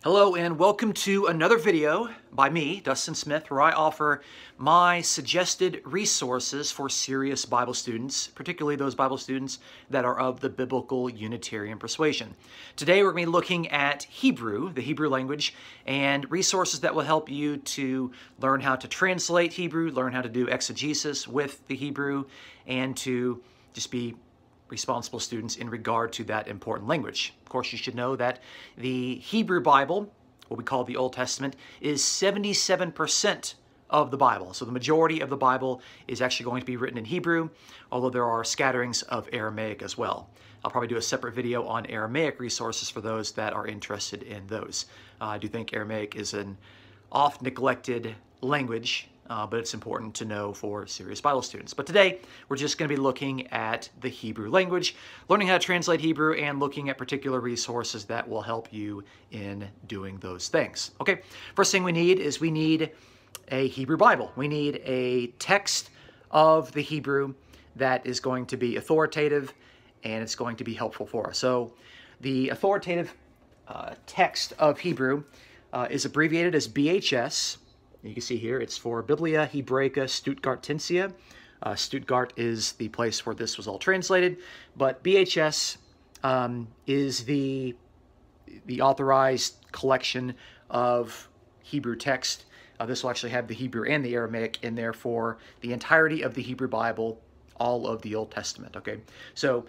Hello and welcome to another video by me, Dustin Smith, where I offer my suggested resources for serious Bible students, particularly those Bible students that are of the biblical Unitarian persuasion. Today we're going to be looking at Hebrew, the Hebrew language, and resources that will help you to learn how to translate Hebrew, learn how to do exegesis with the Hebrew, and to just be responsible students in regard to that important language. Of course, you should know that the Hebrew Bible, what we call the Old Testament, is 77% of the Bible. So the majority of the Bible is actually going to be written in Hebrew, although there are scatterings of Aramaic as well. I'll probably do a separate video on Aramaic resources for those that are interested in those. I do think Aramaic is an oft-neglected language, but it's important to know for serious Bible students. But today, we're just going to be looking at the Hebrew language, learning how to translate Hebrew, and looking at particular resources that will help you in doing those things. Okay, first thing we need is we need a Hebrew Bible. We need a text of the Hebrew that is going to be authoritative, and it's going to be helpful for us. So the authoritative text of Hebrew is abbreviated as BHS. You can see here, it's for Biblia Hebraica Stuttgartensia. Stuttgart is the place where this was all translated, but BHS is the authorized collection of Hebrew text. This will actually have the Hebrew and the Aramaic in there for the entirety of the Hebrew Bible, all of the Old Testament, okay? So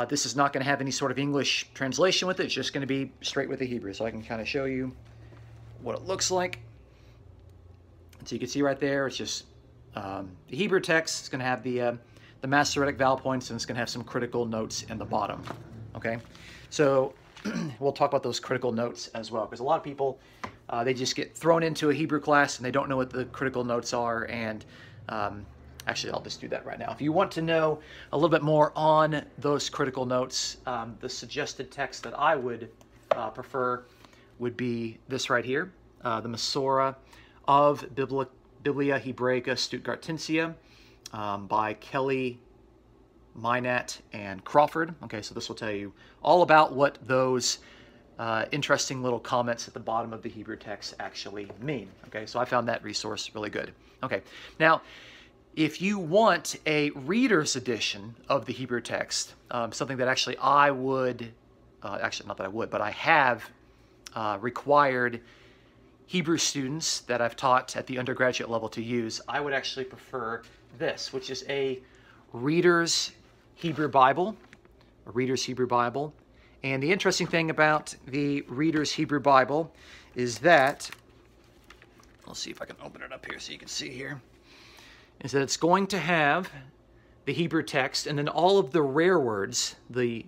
this is not going to have any sort of English translation with it. It's just going to be straight with the Hebrew. So I can kind of show you what it looks like. So you can see right there, it's just the Hebrew text. It's going to have the Masoretic vowel points, and it's going to have some critical notes in the bottom. Okay, so we'll talk about those critical notes as well, because a lot of people they just get thrown into a Hebrew class and they don't know what the critical notes are. And actually, I'll just do that right now. If you want to know a little bit more on those critical notes, the suggested text that I would prefer would be this right here, the Masorah of Biblia Hebraica Stuttgartensia by Kelly, Minat, and Crawford. Okay, so this will tell you all about what those interesting little comments at the bottom of the Hebrew text actually mean. Okay, so I found that resource really good. Okay, now if you want a reader's edition of the Hebrew text, something that actually I would, actually not that I would, but I have required Hebrew students that I've taught at the undergraduate level to use, I would actually prefer this, which is a Reader's Hebrew Bible, a Reader's Hebrew Bible. And the interesting thing about the Reader's Hebrew Bible is that, let's see if I can open it up here so you can see here, is that it's going to have the Hebrew text, and then all of the rare words, the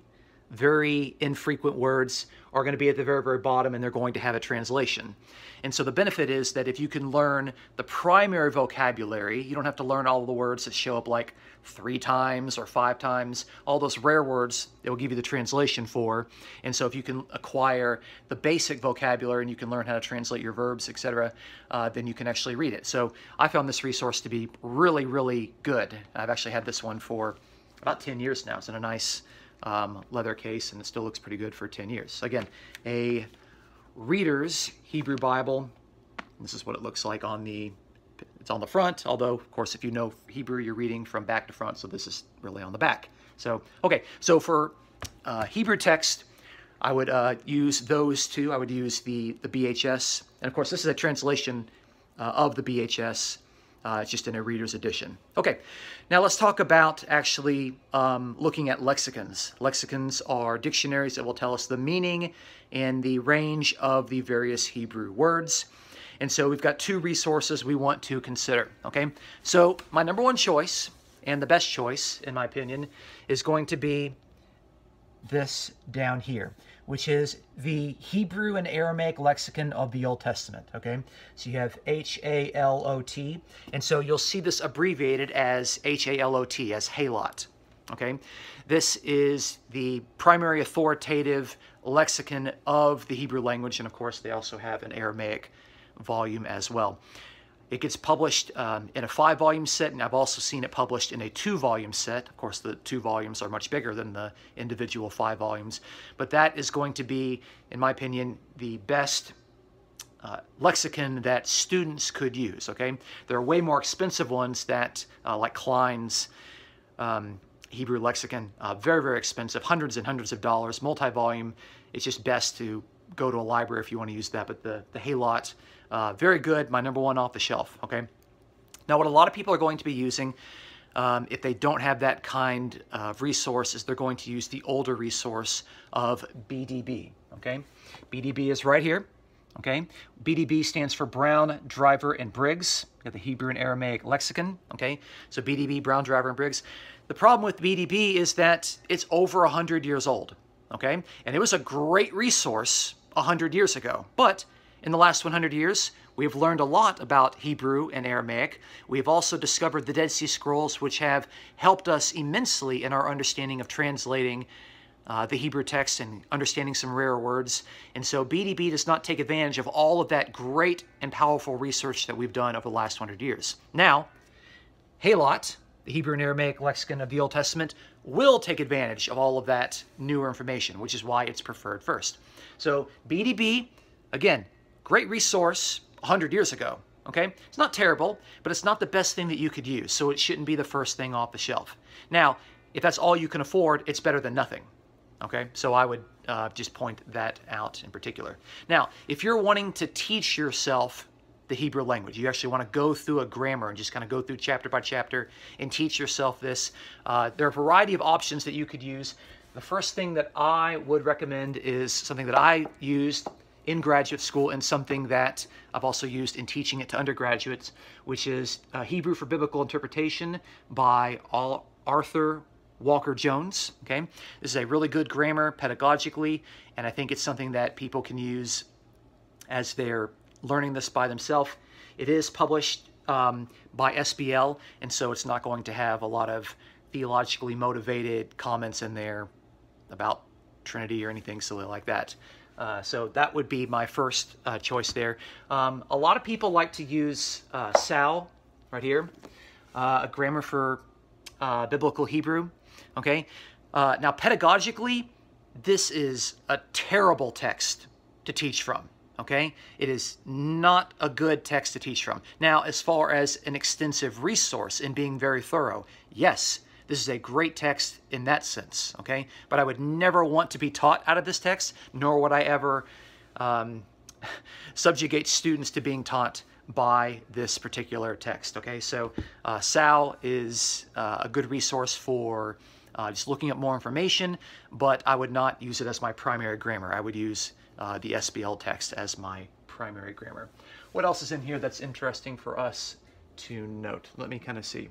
very infrequent words, are going to be at the very, very bottom, and they're going to have a translation. And so the benefit is that if you can learn the primary vocabulary, you don't have to learn all of the words that show up like 3 times or 5 times. All those rare words, it will give you the translation for. And so if you can acquire the basic vocabulary and you can learn how to translate your verbs, etc., then you can actually read it. So I found this resource to be really, really good. I've actually had this one for about 10 years now. It's in a nice leather case, and it still looks pretty good for 10 years. So again, a Reader's Hebrew Bible. This is what it looks like on the, it's on the front, although, of course, if you know Hebrew, you're reading from back to front, so this is really on the back. So, okay, so for Hebrew text, I would use those two. I would use the BHS, and of course, this is a translation of the BHS. It's just in a reader's edition. Okay, now let's talk about actually looking at lexicons. Lexicons are dictionaries that will tell us the meaning and the range of the various Hebrew words. And so we've got 2 resources we want to consider, okay? So my number 1 choice, and the best choice, in my opinion, is going to be this down here, which is the Hebrew and Aramaic lexicon of the Old Testament, okay? So you have H-A-L-O-T, and so you'll see this abbreviated as H-A-L-O-T, as Halot, okay? This is the primary authoritative lexicon of the Hebrew language, and of course they also have an Aramaic volume as well. It gets published in a 5-volume set, and I've also seen it published in a 2-volume set. Of course, the 2 volumes are much bigger than the individual 5 volumes, but that is going to be, in my opinion, the best lexicon that students could use, okay? There are way more expensive ones that, like Klein's Hebrew lexicon, very, very expensive, hundreds and hundreds of dollars, multi-volume. It's just best to go to a library if you want to use that, but the Halot, very good, my number one off the shelf, okay? Now, what a lot of people are going to be using, if they don't have that kind of resource, is they're going to use the older resource of BDB, okay? BDB is right here, okay? BDB stands for Brown, Driver, and Briggs. You got the Hebrew and Aramaic lexicon, okay? So BDB, Brown, Driver, and Briggs. The problem with BDB is that it's over 100 years old, okay? And it was a great resource 100 years ago, but in the last 100 years, we have learned a lot about Hebrew and Aramaic. We have also discovered the Dead Sea Scrolls, which have helped us immensely in our understanding of translating the Hebrew text and understanding some rare words. And so BDB does not take advantage of all of that great and powerful research that we've done over the last 100 years. Now, Halot, the Hebrew and Aramaic lexicon of the Old Testament, will take advantage of all of that newer information, which is why it's preferred first. So BDB, again, great resource 100 years ago, okay? It's not terrible, but it's not the best thing that you could use, so it shouldn't be the first thing off the shelf. Now, if that's all you can afford, it's better than nothing, okay? So I would just point that out in particular. Now, if you're wanting to teach yourself the Hebrew language, you actually want to go through a grammar and just kind of go through chapter by chapter and teach yourself this, there are a variety of options that you could use. The first thing that I would recommend is something that I used in graduate school and something that I've also used in teaching it to undergraduates, which is Hebrew for Biblical Interpretation by Arthur Walker Jones, okay? This is a really good grammar pedagogically, and I think it's something that people can use as they're learning this by themselves. It is published by SBL, and so it's not going to have a lot of theologically motivated comments in there about Trinity or anything silly like that. So that would be my first choice there. A lot of people like to use Sal right here, a grammar for biblical Hebrew. Okay, now pedagogically, this is a terrible text to teach from. Okay, it is not a good text to teach from. Now, as far as an extensive resource in being very thorough, yes, this is a great text in that sense, okay? But I would never want to be taught out of this text, nor would I ever subjugate students to being taught by this particular text, okay? So Sal is a good resource for just looking up more information, but I would not use it as my primary grammar. I would use the SBL text as my primary grammar. What else is in here that's interesting for us to note? Let me kind of see.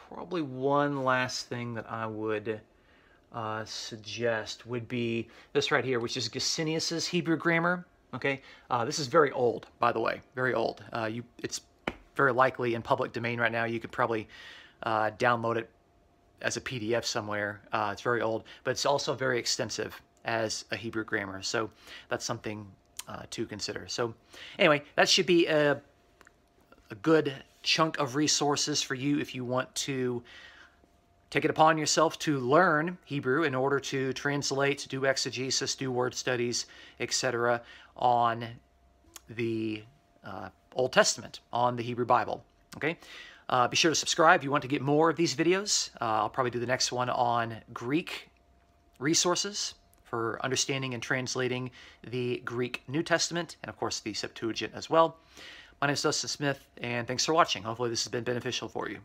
Probably one last thing that I would suggest would be this right here, which is Gesenius's Hebrew grammar. Okay, this is very old, by the way, very old. It's very likely in public domain right now. You could probably download it as a PDF somewhere. It's very old, but it's also very extensive as a Hebrew grammar. So that's something to consider. So anyway, that should be a good chunk of resources for you if you want to take it upon yourself to learn Hebrew in order to translate, do exegesis, do word studies, etc. on the Old Testament, on the Hebrew Bible. Okay, be sure to subscribe if you want to get more of these videos. I'll probably do the next one on Greek resources for understanding and translating the Greek New Testament, and of course the Septuagint as well. My name is Dustin Smith, and thanks for watching. Hopefully this has been beneficial for you.